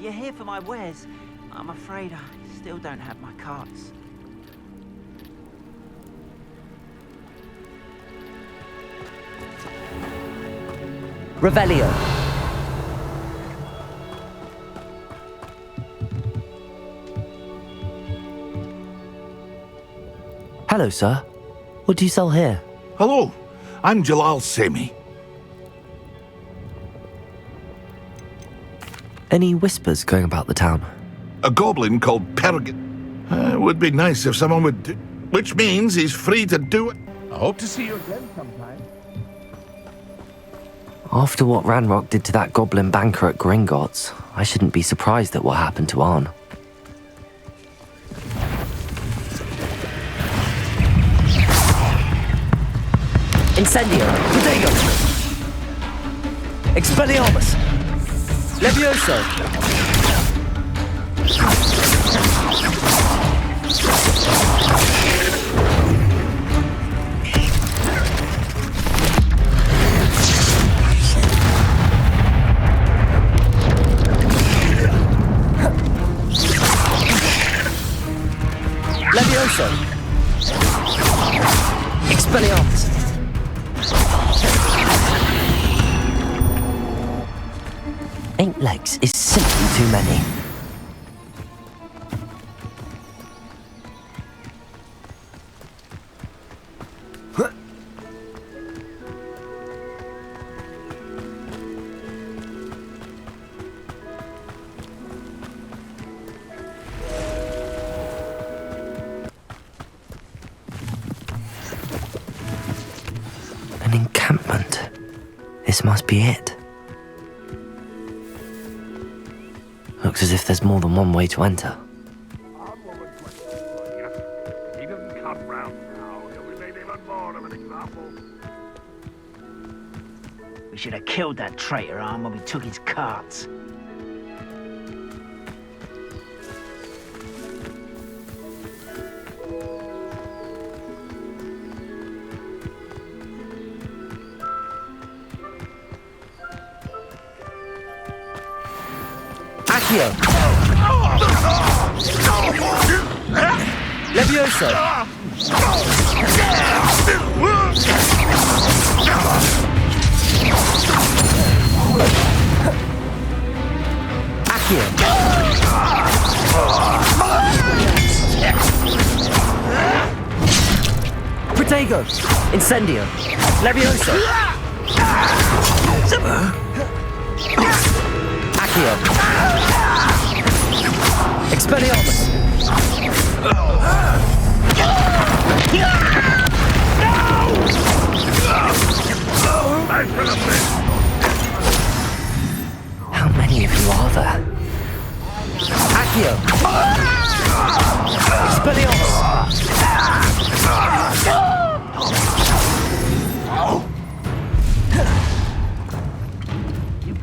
you're here for my wares, I'm afraid I still don't have my carts. Revelio. Hello, sir. What do you sell here? Hello, I'm Jalal Semi. Any whispers going about the town? A goblin called Pergin. It would be nice if someone would which means he's free to do it. I hope to see you again sometime. After what Ranrock did to that goblin banker at Gringotts, I shouldn't be surprised at what happened to Arn. Incendio! Protego! Expelliarmus! Levioso! Levioso! Expelliarmus! Eight legs is simply too many. An encampment. This must be it. Looks as if there's more than one way to enter. He doesn't come round now. He'll be made even more of an example. We should have killed that traitor Arm when we took his carts. Accio! Levioso! Accio! Protego! Incendio! Levioso! Accio! Expelliarmus! How many of you are there? Accio! Expelliarmus! You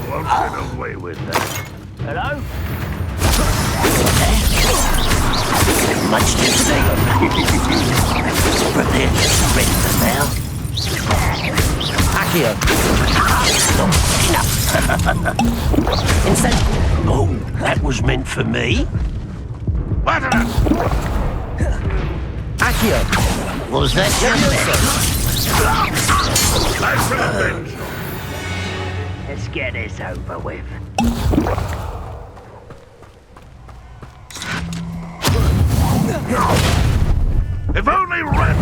won't get away with that. Hello? Much too soon. Prepare to surrender now. Accio! Incendio! Oh, that was meant for me? Accio! Was that Let's get this over with. If only Red...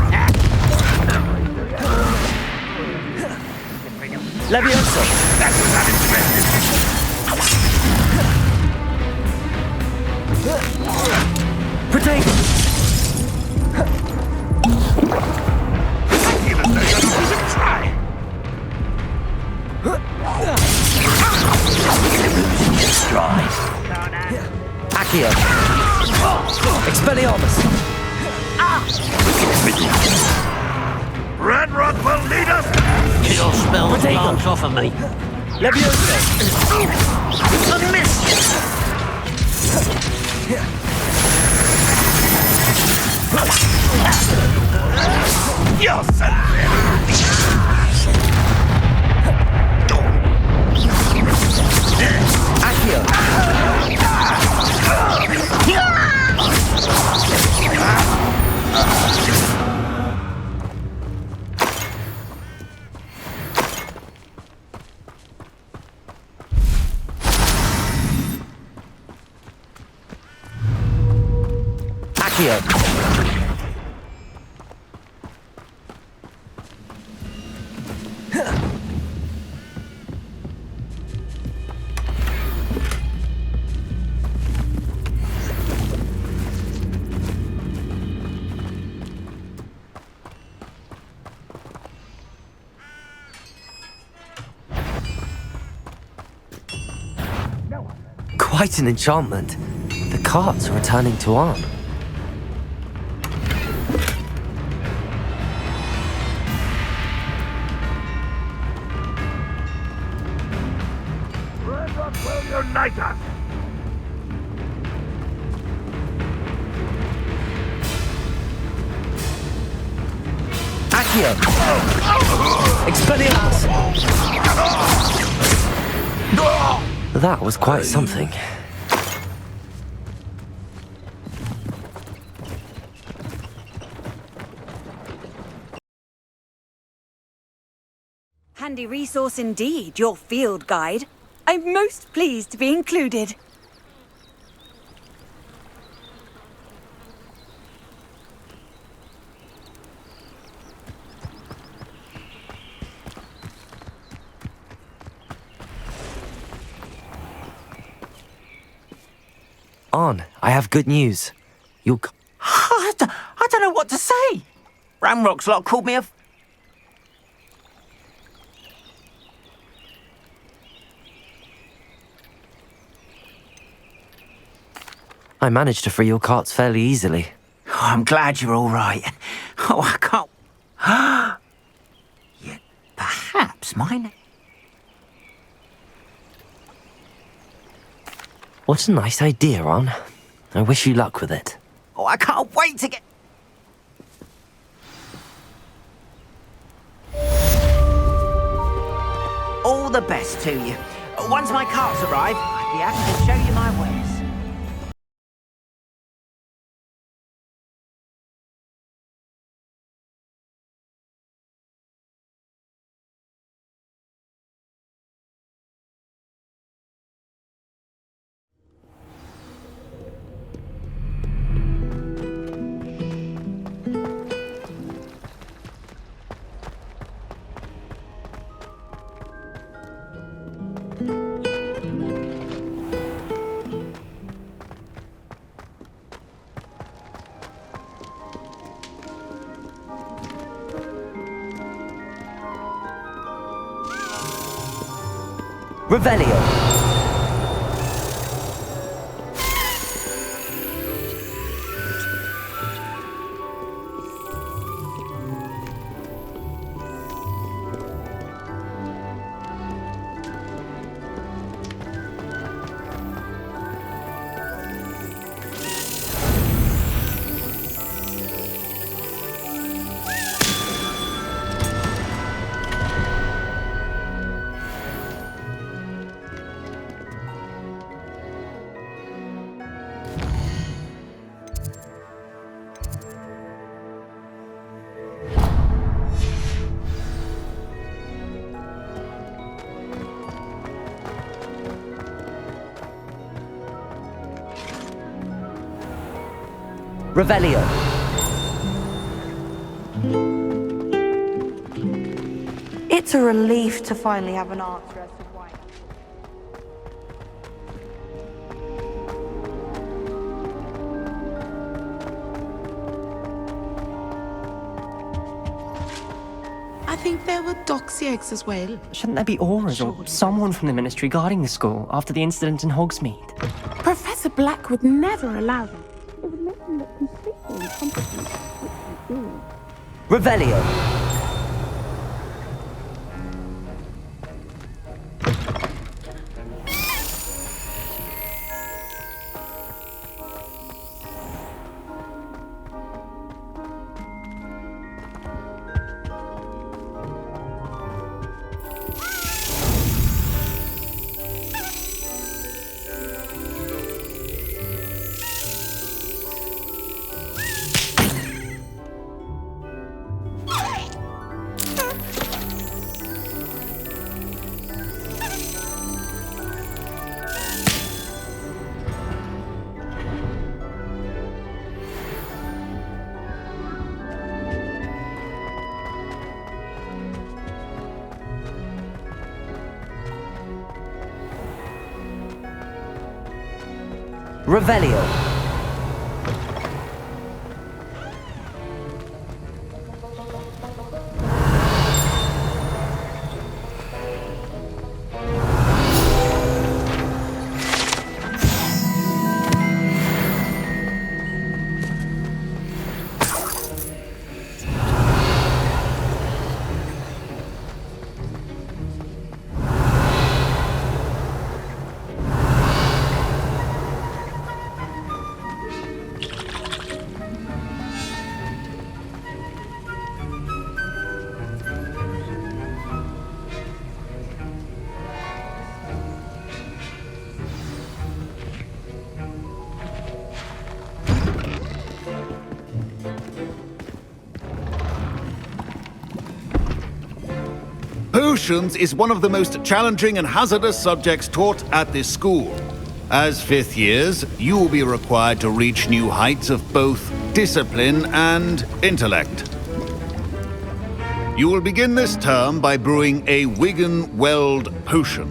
Levioso! That was unexpected. Protego! Even though you're not even trying. losing your stride? Accio! Expelliarmus! Ranrock will lead us. Kill spell the Protego! plants off of me. Levioso! A miss! You're so very... Accio! Quite an enchantment. The carts are returning to Arn. Gringotts will unite us! Accio! Expelliarmus! That was quite something. Handy resource indeed, your field guide. I'm most pleased to be included. Arn, I have good news. You'll... I don't know what to say. Ramrock's lot called me a... I managed to free your carts fairly easily. Oh, I'm glad you're all right. Oh, I can't... Yet perhaps mine... What a nice idea, Arn. I wish you luck with it. Oh, I can't wait to get... All the best to you. Once my carts arrive, I'd be happy to show you my wares. Revelio! Revelio! It's a relief to finally have an answer as to why. I think there were doxy eggs as well. Shouldn't there be auras or someone from the ministry guarding the school after the incident in Hogsmeade? Professor Black would never allow them. It would make them look completely incompetent, which they do. Revelio! Revelio. Potions is one of the most challenging and hazardous subjects taught at this school. As fifth years, you will be required to reach new heights of both discipline and intellect. You will begin this term by brewing a Wiggenweld potion.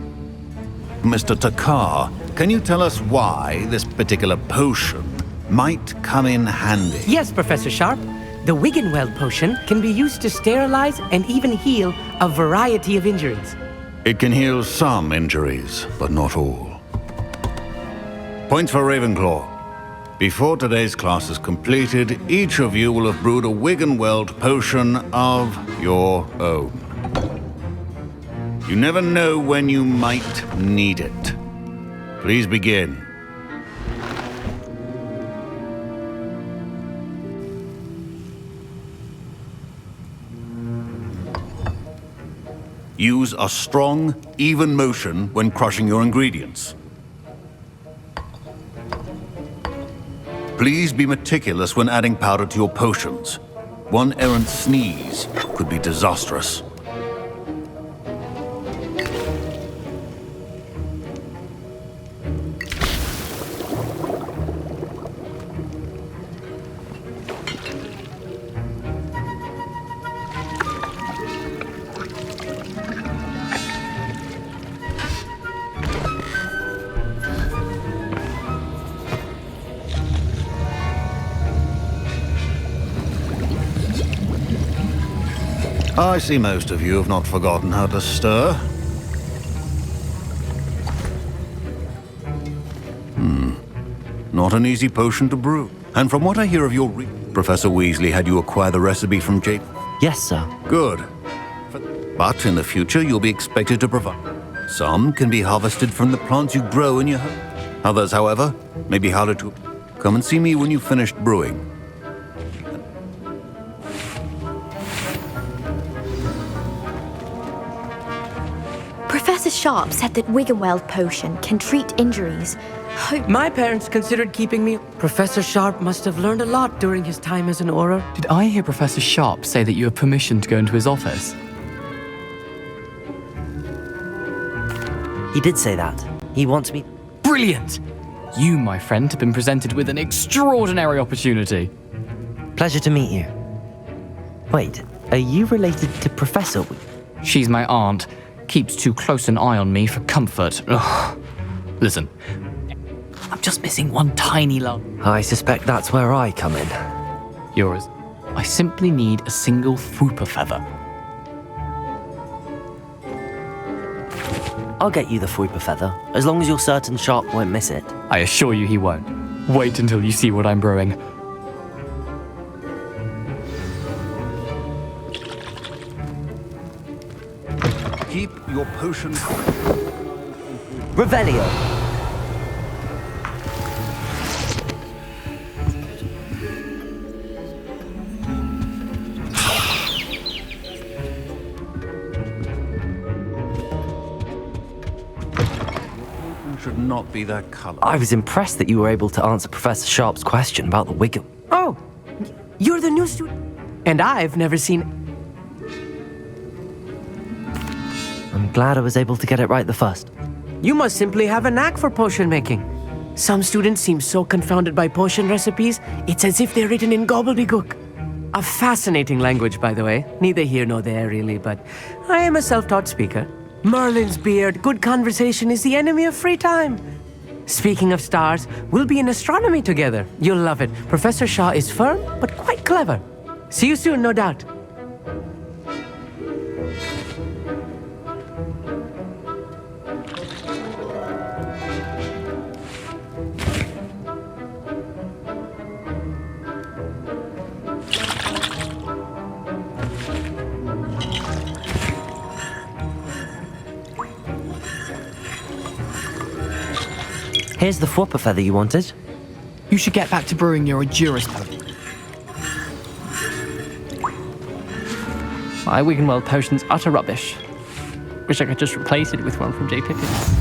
Mr. Takar, can you tell us why this particular potion might come in handy? Yes, Professor Sharp. The Wiggenweld potion can be used to sterilize and even heal a variety of injuries. It can heal some injuries, but not all. Points for Ravenclaw. Before today's class is completed, each of you will have brewed a Wiggenweld potion of your own. You never know when you might need it. Please begin. Use a strong, even motion when crushing your ingredients. Please be meticulous when adding powder to your potions. One errant sneeze could be disastrous. I see most of you have not forgotten how to stir. Not an easy potion to brew. And from what I hear of your Professor Weasley had you acquire the recipe from Jake. Yes, sir. Good. But in the future, you'll be expected to provide. Some can be harvested from the plants you grow in your home. Others, however, may be harder to... Come and see me when you've finished brewing. Professor Sharp said that Wiggenweld potion can treat injuries. My parents considered keeping me. Professor Sharp must have learned a lot during his time as an Auror. Did I hear Professor Sharp say that you have permission to go into his office? He did say that. He wants me... Brilliant! You, my friend, have been presented with an extraordinary opportunity. Pleasure to meet you. Wait, are you related to Professor She's my aunt. Keeps too close an eye on me for comfort. Ugh. Listen, I'm just missing one tiny lump. I suspect that's where I come in. Yours. I simply need a single Fwooper feather. I'll get you the Fwooper feather, as long as you're certain Sharp won't miss it. I assure you he won't. Wait until you see what I'm brewing. Keep your potion... Revelio. should not be that color. I was impressed that you were able to answer Professor Sharp's question about the Wiggle. Oh, you're the new student. And I've never seen... I'm glad I was able to get it right the first. You must simply have a knack for potion making. Some students seem so confounded by potion recipes, it's as if they're written in gobbledygook. A fascinating language, by the way. Neither here nor there, really, but I am a self-taught speaker. Merlin's beard, good conversation is the enemy of free time. Speaking of stars, we'll be in astronomy together. You'll love it. Professor Shaw is firm, but quite clever. See you soon, no doubt. Here's the Fwopper feather you wanted. You should get back to brewing your Ajuris potion. My Wiggenweld potion's utter rubbish. Wish I could just replace it with one from J. Pippin's.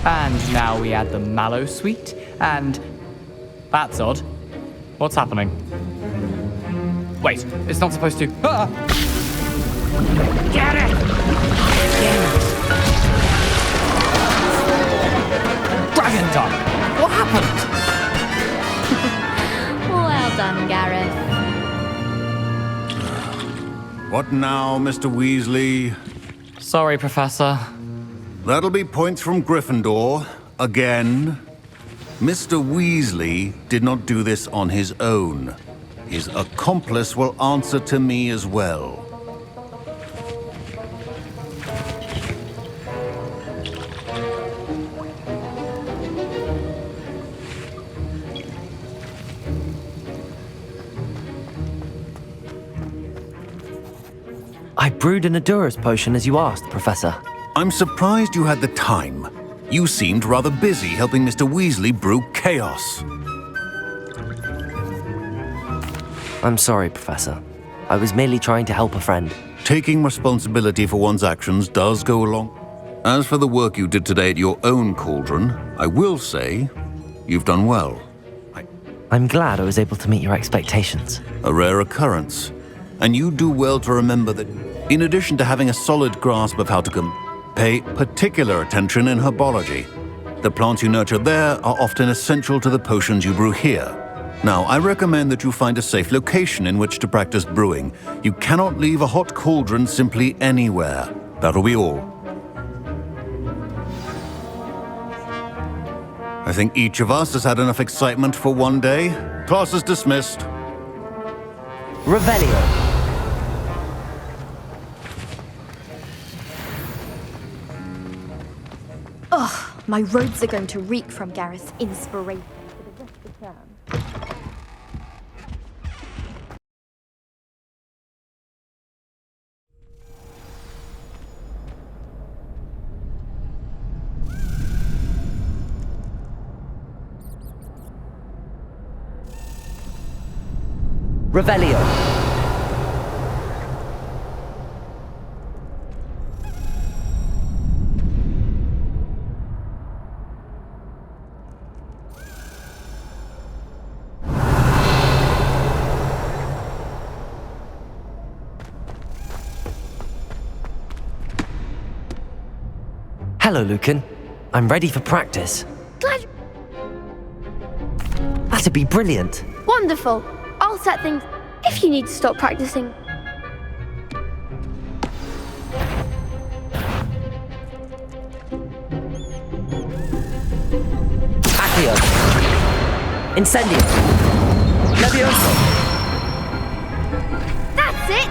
And now we add the mallow sweet, and... That's odd. What's happening? Wait, it's not supposed to... Ah! Get it! Dragon Tongue! What happened? Well done, Gareth. What now, Mr. Weasley? Sorry, Professor. That'll be points from Gryffindor. Again. Mr. Weasley did not do this on his own. His accomplice will answer to me as well. I brewed an Ajuris potion as you asked, Professor. I'm surprised you had the time. You seemed rather busy helping Mr. Weasley brew chaos. I'm sorry, Professor. I was merely trying to help a friend. Taking responsibility for one's actions does go along. As for the work you did today at your own cauldron, I will say, you've done well. I'm glad I was able to meet your expectations. A rare occurrence. And you do well to remember that, in addition to having a solid grasp of how to pay particular attention in herbology, the plants you nurture there are often essential to the potions you brew here. Now, I recommend that you find a safe location in which to practice brewing. You cannot leave a hot cauldron simply anywhere. That'll be all. I think each of us has had enough excitement for one day. Class is dismissed. Revelio. Ugh, my robes are going to reek from Gareth's inspiration for the rest of the term. Revelio. Hello, Lucan. I'm ready for practice. Glad. That'd be brilliant. Wonderful. I'll set things if you need to stop practicing. Accio. Incendio. Levioso. That's it!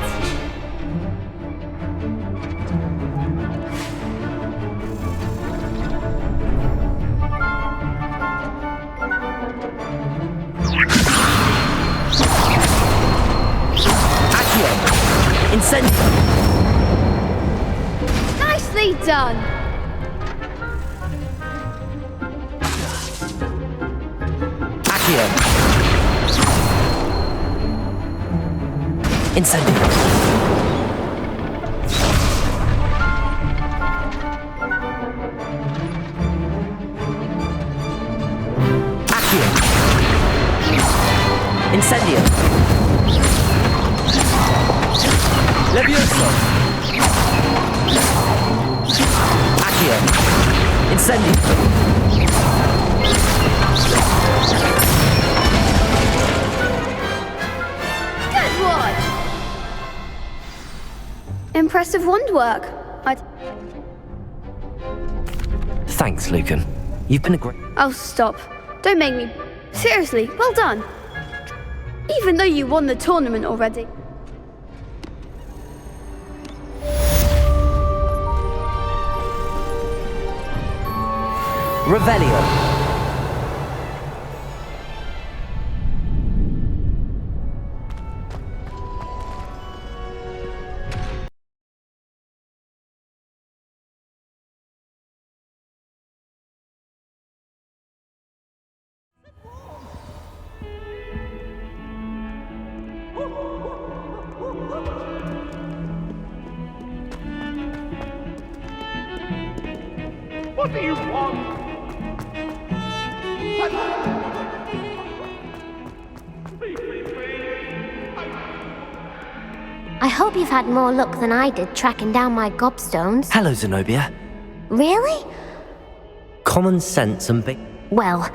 Incendio. Nicely done! Accio. Incendio. Accio. Incendio. Levioso. Accio. Incendio. Good one! Impressive wand work. Thanks, Lucan. You've been a great... Oh, stop. Don't make me... Seriously, well done. Even though you won the tournament already. Revelio. What do you want? I hope you've had more luck than I did tracking down my gobstones. Hello, Zenobia. Really? Common sense and big... Well...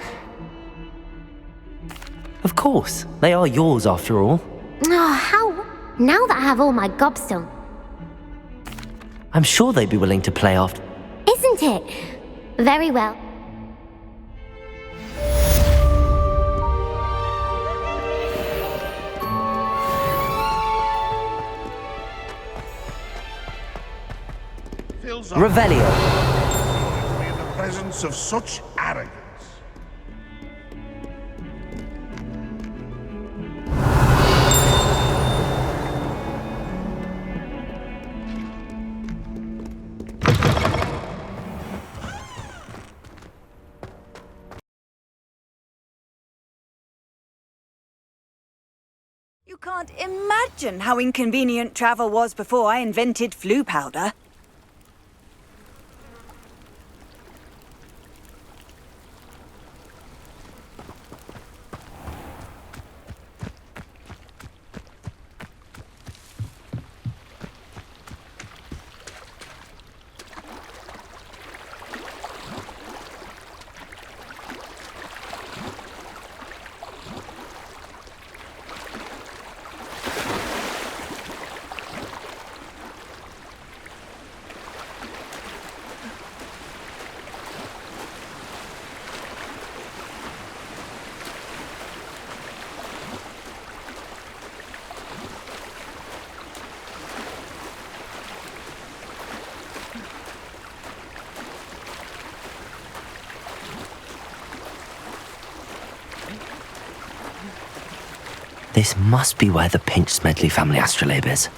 Of course. They are yours, after all. Oh, how... Now that I have all my gobstones... I'm sure they'd be willing to play after... Isn't it? Very well. Revelio. In the presence of such arrogance. You can't imagine how inconvenient travel was before I invented flu powder. This must be where the Pinch Smedley family astrolabe is.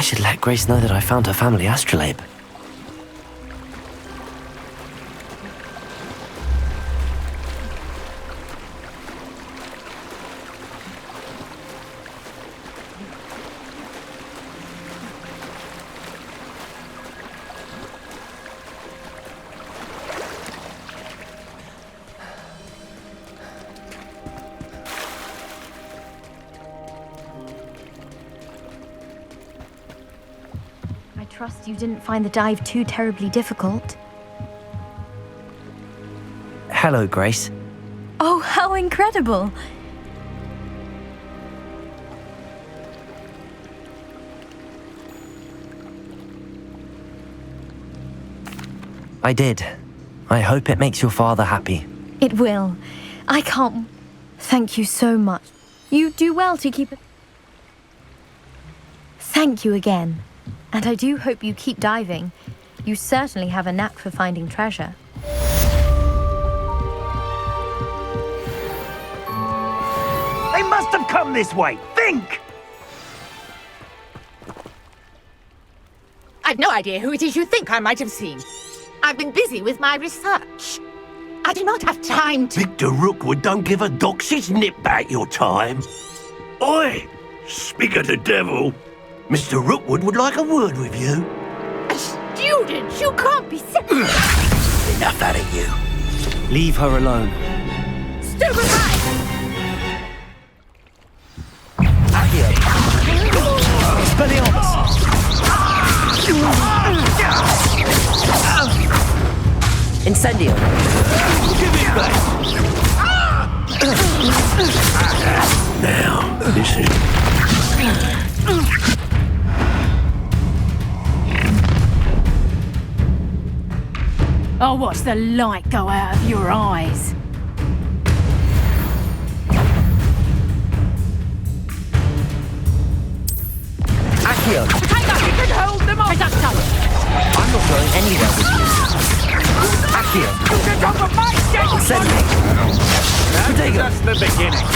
should let Grace know that I found her family astrolabe. I trust you didn't find the dive too terribly difficult. Hello, Grace. Oh, how incredible! I did. I hope it makes your father happy. It will. I can't... Thank you so much. You do well to keep it... Thank you again. And I do hope you keep diving. You certainly have a knack for finding treasure. They must have come this way. Think! I've no idea who it is you think I might have seen. I've been busy with my research. I do not have time to... Victor Rookwood don't give a doxy's nip back your time. Oi! Speak of the devil. Mr. Rookwood would like a word with you. A student? You can't be sick. Enough out of you. Leave her alone. Stupefy! Accio! Expelliarmus! Incendio! Give it back! Now, this is... I'll watch the light go out of your eyes. Accio! Potato, you can hold them off! Potato! I'm not going anywhere with you. Accio! You can talk of my shit! Incendio! Potato! That's the beginning.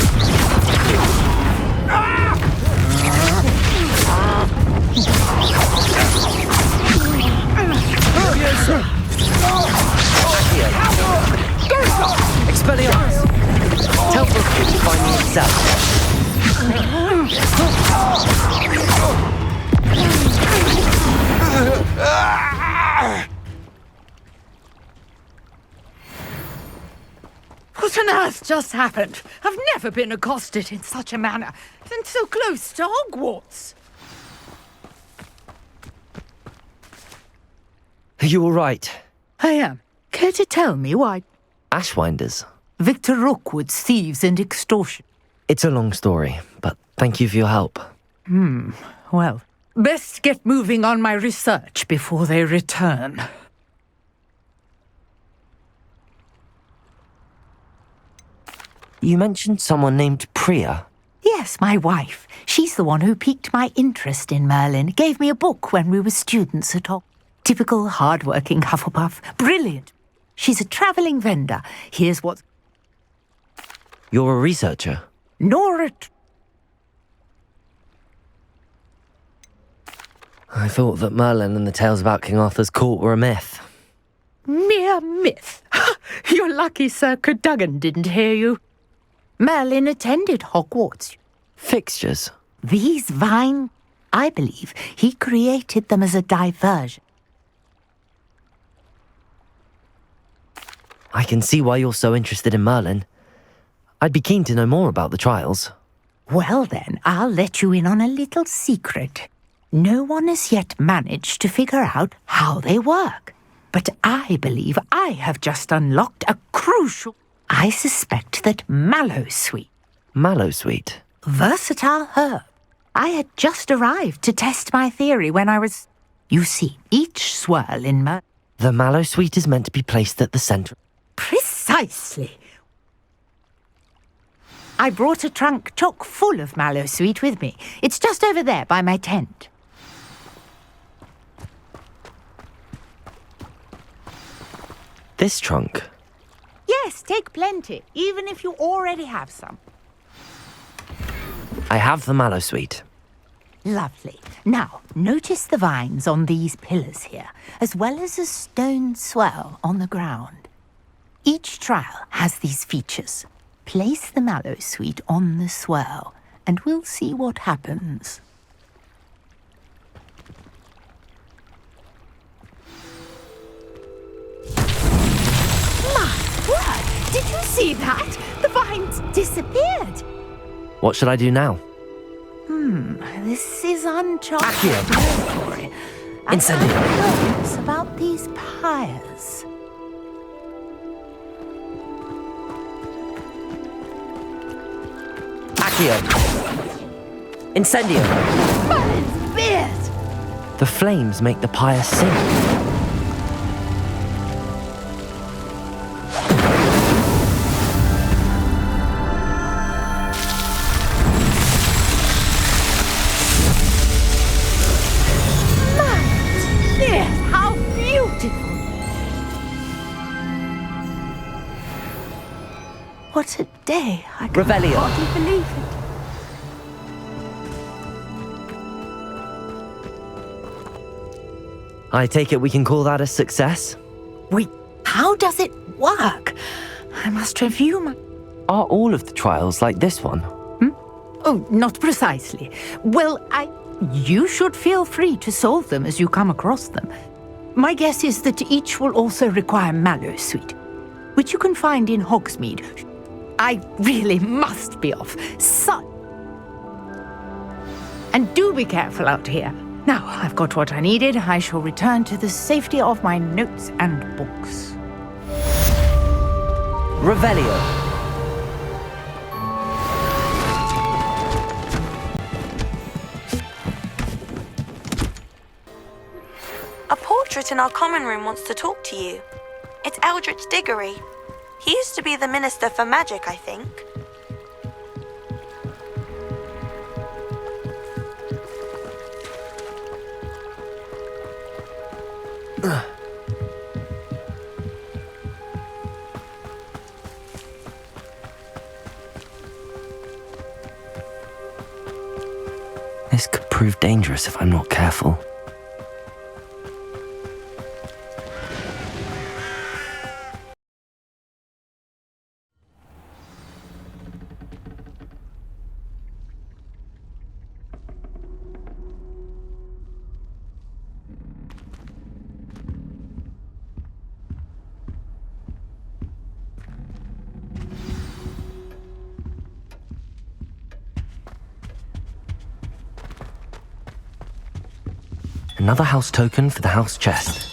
Furiosa! Accio! Expelliarmus! Tell Brookwood to find me himself. What on earth just happened? I've never been accosted in such a manner, and so close to Hogwarts. Are you all right? I am. Care to tell me why? Ashwinders. Victor Rookwood's thieves and extortion. It's a long story, but thank you for your help. Well, best get moving on my research before they return. You mentioned someone named Priya. Yes, my wife. She's the one who piqued my interest in Merlin. Gave me a book when we were students at Hogwarts. Typical hard-working Hufflepuff. Brilliant. She's a travelling vendor. Here's what... You're a researcher? Nora... I thought that Merlin and the tales about King Arthur's court were a myth. Mere myth. You're lucky Sir Cadogan didn't hear you. Merlin attended Hogwarts. Fixtures? These vine... I believe he created them as a diversion. I can see why you're so interested in Merlin. I'd be keen to know more about the trials. Well then, I'll let you in on a little secret. No one has yet managed to figure out how they work. But I believe I have just unlocked a crucial... I suspect that Mallowsweet... Mallowsweet? Versatile herb. I had just arrived to test my theory when I was... You see, each swirl in The Mallowsweet is meant to be placed at the centre. Precisely. I brought a trunk chock full of Mallowsweet with me. It's just over there by my tent. This trunk? Yes, take plenty, even if you already have some. I have the Mallowsweet. Lovely. Now, notice the vines on these pillars here, as well as a stone swell on the ground. Each trial has these features. Place the mallow sweet on the swell, and we'll see what happens. My word! Did you see that? The vines disappeared. What should I do now? This is uncharted territory. Incendio. I'm curious about these pyres. Accio. Incendio. Merlin's beard! The flames make the pyre sing. How beautiful! What a day! I can Revelio. hardly believe it. I take it we can call that a success? Wait, how does it work? I must review my... Are all of the trials like this one? Oh, not precisely. Well, you should feel free to solve them as you come across them. My guess is that each will also require mallow sweet, which you can find in Hogsmeade. I really must be off. And do be careful out here. Now, I've got what I needed. I shall return to the safety of my notes and books. Revelio. A portrait in our common room wants to talk to you. It's Eldritch Diggory. He used to be the Minister for Magic, I think. This could prove dangerous if I'm not careful. Another house token for the house chest.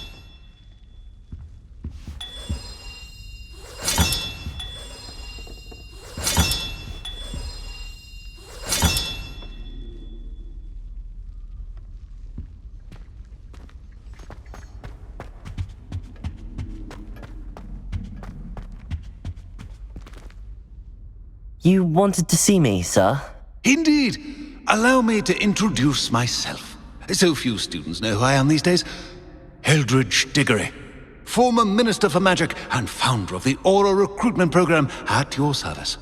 You wanted to see me, sir? Indeed. Allow me to introduce myself. So few students know who I am these days. Eldritch Diggory, former Minister for Magic and founder of the Aura recruitment program at your service.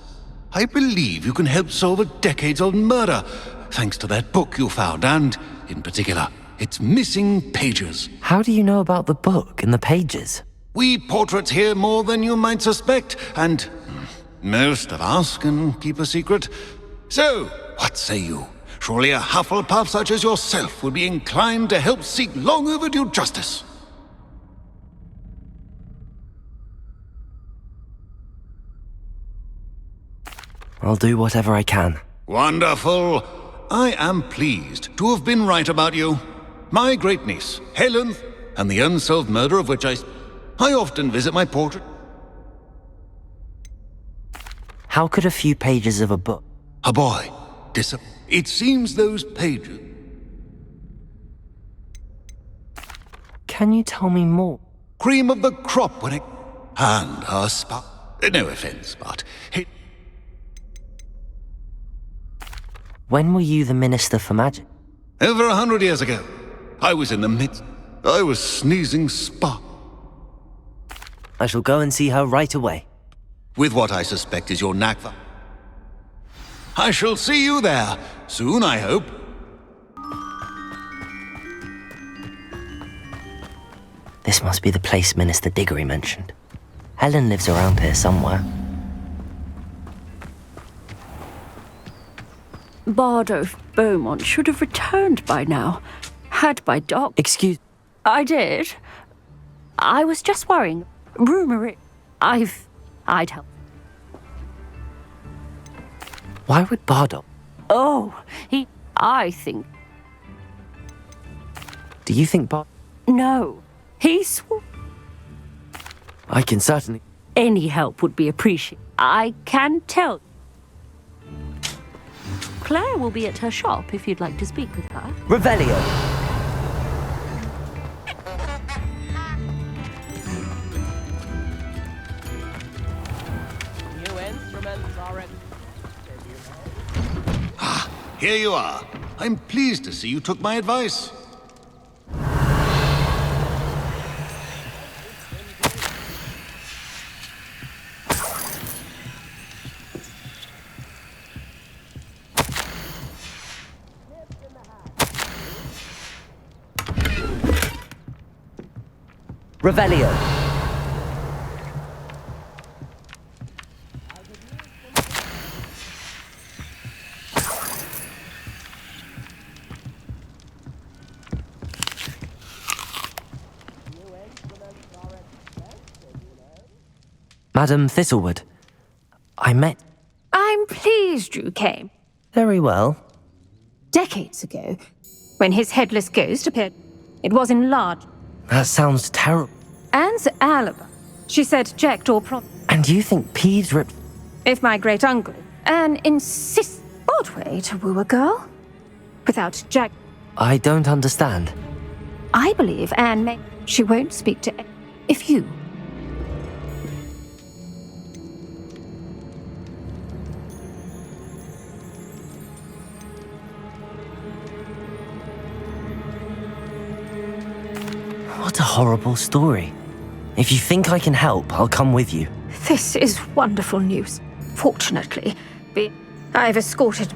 I believe you can help solve a decades-old murder, thanks to that book you found, and, in particular, its missing pages. How do you know about the book and the pages? We portraits hear more than you might suspect, and most of us can keep a secret. So, what say you? Surely a Hufflepuff such as yourself would be inclined to help seek long overdue justice. I'll do whatever I can. Wonderful. I am pleased to have been right about you. My great-niece, Helen, and the unsolved murder of which I often visit my portrait. How could a few pages of a book... A boy. It seems those pages... Can you tell me more? Cream of the crop when it... And her spot... No offense, but... When were you the Minister for Magic? Over 100 years ago. I was in the midst... I was sneezing spark. I shall go and see her right away. With what I suspect is your knack for... I shall see you there, soon I hope. This must be the place Minister Diggory mentioned. Helen lives around here somewhere. Bardo Beaumont should have returned by now. Had by doc. Excuse... I did. I was just worrying. Rumor it. I'd help. Why would Bardo... Oh, I think... Do you think No. He swore... I can certainly... Any help would be appreciated. I can tell. Claire will be at her shop if you'd like to speak with her. Revelio! Here you are. I'm pleased to see you took my advice. Revelio! Madam Thistlewood, I met... I'm pleased you came. Very well. Decades ago, when his headless ghost appeared, it was enlarged. That sounds terrible. Anne's alibi. She said Jackdaw And you think Peeves ripped... If my great-uncle, Anne insists... Odd way to woo a girl. Without Jack... I don't understand. I believe Anne may... She won't speak to... If you... What a horrible story. If you think I can help, I'll come with you. This is wonderful news. Fortunately, I've escorted...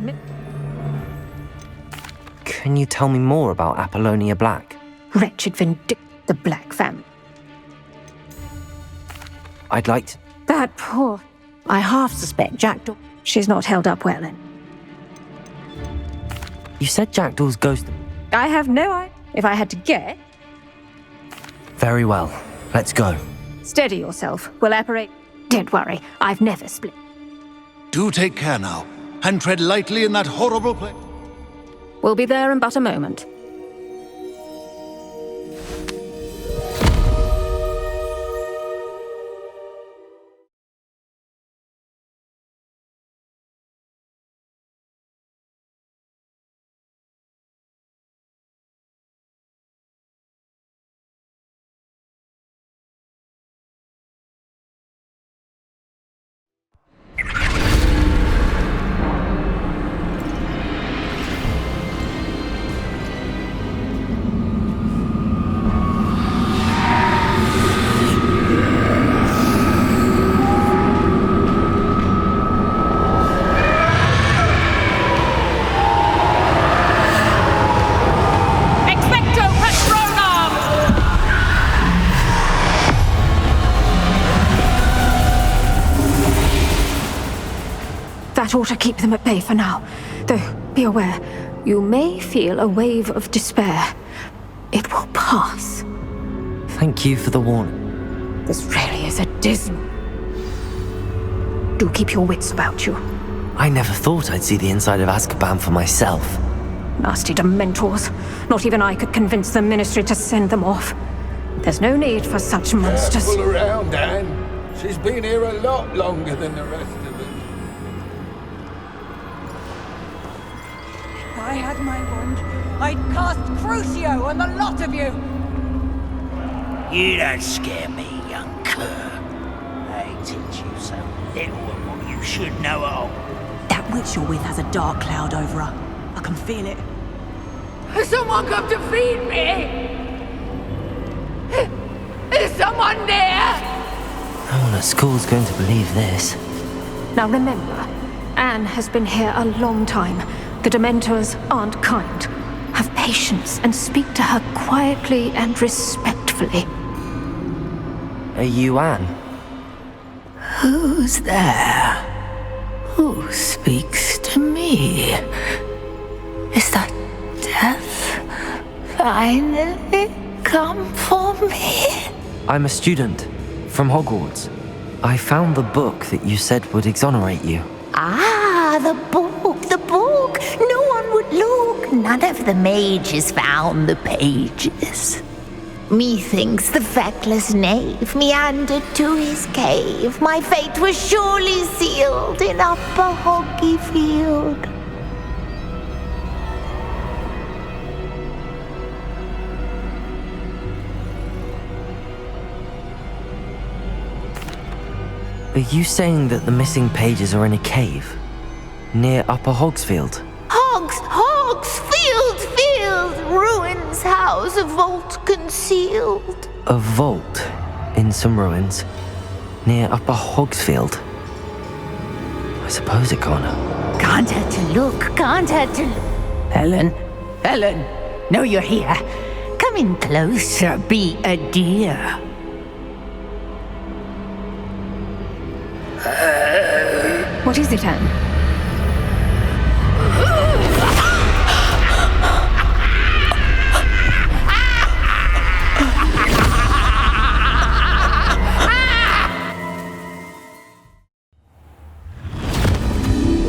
Can you tell me more about Apollonia Black? Wretched the Black family. I'd like to... That poor... I half suspect Jackdaw... She's not held up well, then. You said Jackdaw's ghost... I have no idea. If I had to guess... Very well. Let's go. Steady yourself. We'll apparate... Don't worry. I've never split. Do take care now, and tread lightly in that horrible place. We'll be there in but a moment. That ought to keep them at bay for now. Though, be aware, you may feel a wave of despair. It will pass. Thank you for the warning. This really is a dismal... Do keep your wits about you. I never thought I'd see the inside of Azkaban for myself. Nasty Dementors. Not even I could convince the Ministry to send them off. There's no need for such monsters. Careful around, Anne. She's been here a lot longer than the rest of us. If I had my wand, I'd cast Crucio on the lot of you! You don't scare me, young cur. They teach you so little of what you should know at all. That witch you're with has a dark cloud over her. I can feel it. Someone come to feed me! Is someone there? No one at school's going to believe this. Now remember, Anne has been here a long time. The Dementors aren't kind. Have patience and speak to her quietly and respectfully. Are you Anne? Who's there? Who speaks to me? Is that death finally come for me? I'm a student from Hogwarts. I found the book that you said would exonerate you. Ah, the book, the book. No one would look. None of the mages found the pages. Methinks the feckless knave meandered to his cave. My fate was surely sealed in Upper Hoggyfield. Are you saying that the missing pages are in a cave? Near Upper Hogsfield? Field, ruins house, a vault concealed. A vault in some ruins near Upper Hogsfield? I suppose it can't. Can't hurt to look, can't hurt to look. Helen, no, you're here. Come in closer, be a dear. What is it, Anne?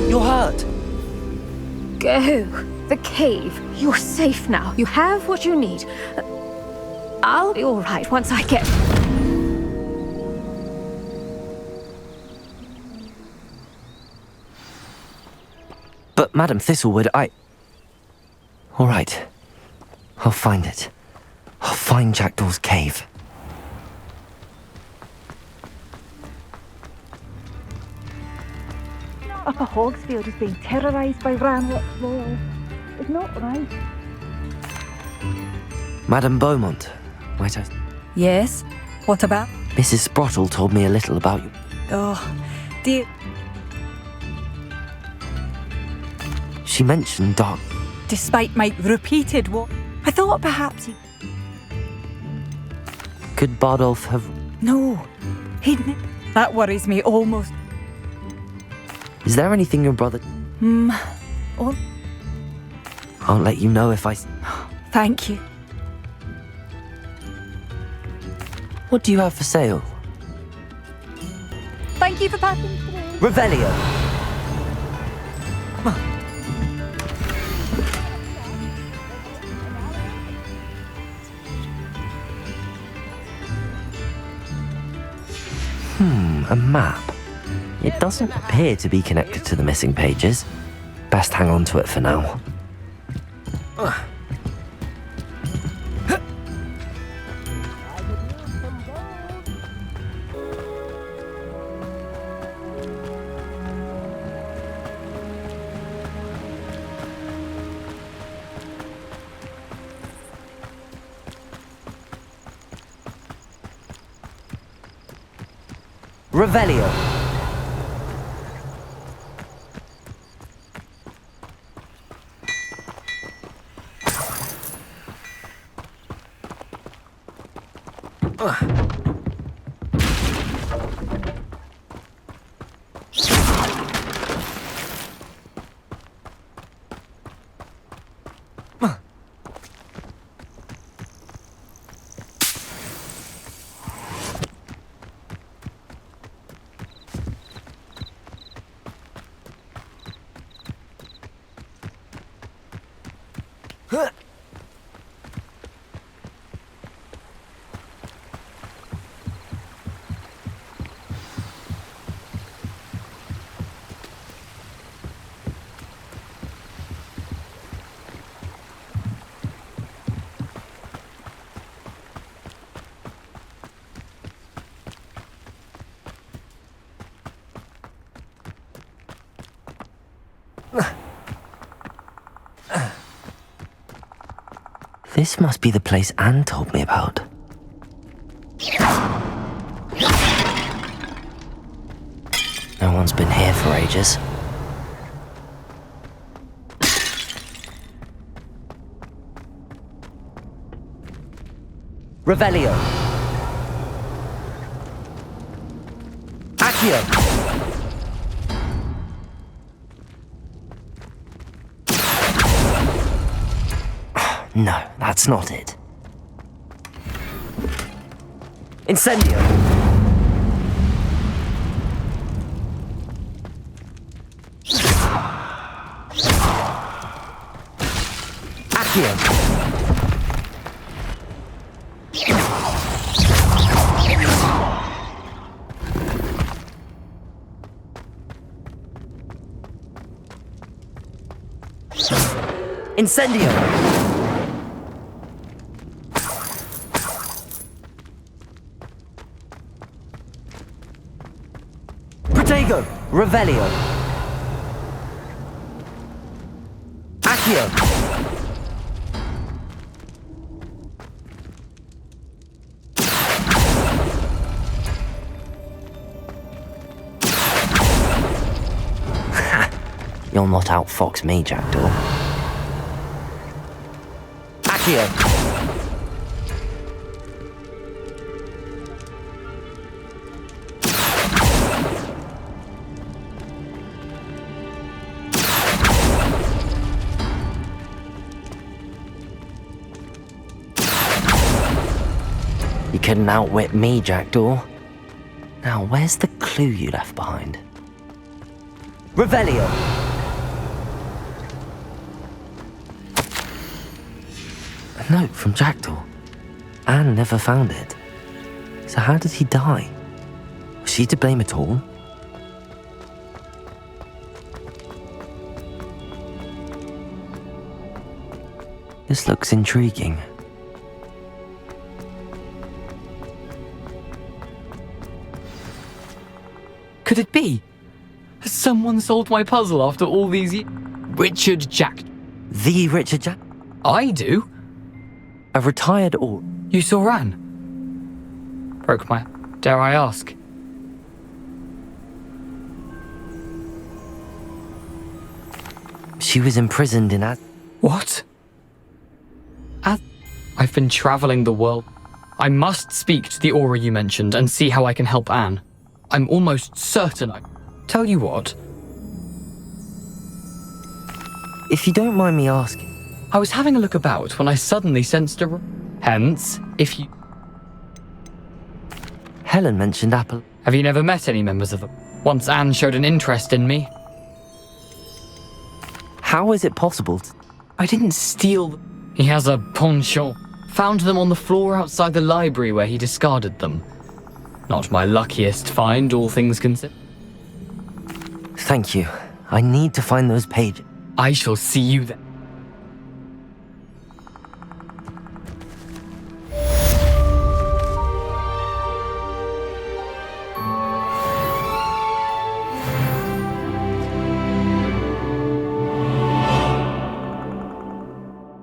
You're hurt. Go. The cave. You're safe now. You have what you need. I'll be all right once I get... But Madam Thistlewood, All right. I'll find it. I'll find Jackdaw's cave. Upper Hogsfield is being terrorised by Ranrock's law. It's not right. Madam Beaumont, wait a... Yes? What about? Mrs. Sprottle told me a little about you. Oh, dear. She mentioned Doc. Despite my repeated what, I thought perhaps he... Could Bardolph have... No, he'd... That worries me almost. Is there anything your brother... Oh, I'll let you know if I... thank you. What do you have for sale? Thank you for passing through. Revelio. A map. It doesn't appear to be connected to the missing pages. Best hang on to it for now. Revelio. This must be the place Anne told me about. No one's been here for ages. Revelio. Accio! No, that's not it. Incendio! Accio! Incendio! Protego! Revelio! Accio! You'll not outfox me, Jackdaw. Accio! You couldn't outwit me, Jackdaw. Now, where's the clue you left behind? Revelio! A note from Jackdaw. Anne never found it. So how did he die? Was she to blame at all? This looks intriguing. Could it be? Has someone solved my puzzle after all these years? Richard Jack. The Richard Jack? I do? A retired or... You saw Anne? Broke my... Dare I ask? She was imprisoned in What? I've been traveling the world. I must speak to the aura you mentioned and see how I can help Anne. I'm almost certain I... Tell you what. If you don't mind me asking... I was having a look about when I suddenly sensed a... Hence, if you... Helen mentioned Apple... Have you never met any members of them? Once Anne showed an interest in me. How is it possible I didn't steal them. He has a penchant. Found them on the floor outside the library where he discarded them. Not my luckiest find, all things considered. Thank you. I need to find those pages. I shall see you then.